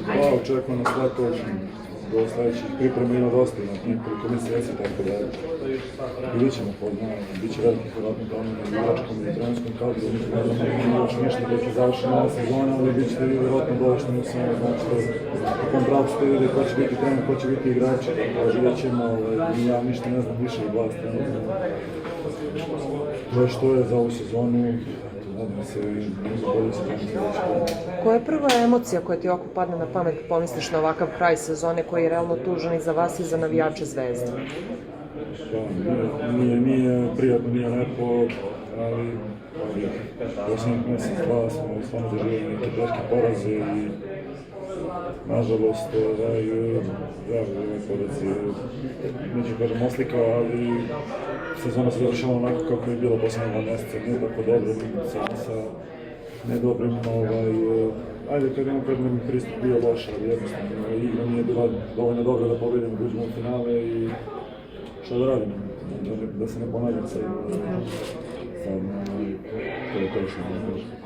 Da, očekujemo sve to do sledećih priprema ima dosta, nekoliko meseci, tako da vidjet ćemo bit će veliki vjerojatno promjene u igračkom i trenerskom kadru, ne znamo još ništa dok je završena ova sezona, ali bit ćete vjerojatno dovoljšteni u svemu, znači u kom pravcu ste vidjeli ko će biti trener, ko će biti igrači, tako da vidjet ćemo, ja ništa ne znam više od vas trenutno. To je što je za ovu sezonu, nadam se mnogo bolje se tamo sljedeće. Koja je prva emocija koja ti oko padne na pamet kad pomisliš na ovakav kraj sezone koji je realno tužan i za vas i za navijače Zvezde? Nije prijatno, nije lepo, ali posljednjih mesec, dva smo stvarno doživjeli neke teške poraze i nažalost, ovaj poraz je, neću kažem oslika, ali sezona se završila onako kako je bilo posljednje 2 meseca, nije tako dobro, sa nedobrim, ajde kad imamo predmerni pristup bio loš, ali jednostavno igra nije bila dovoljno dobra da pobedimo, da uđemo u finale i što da radimo, da se ne ponavljam sad, to je to što ne kažem.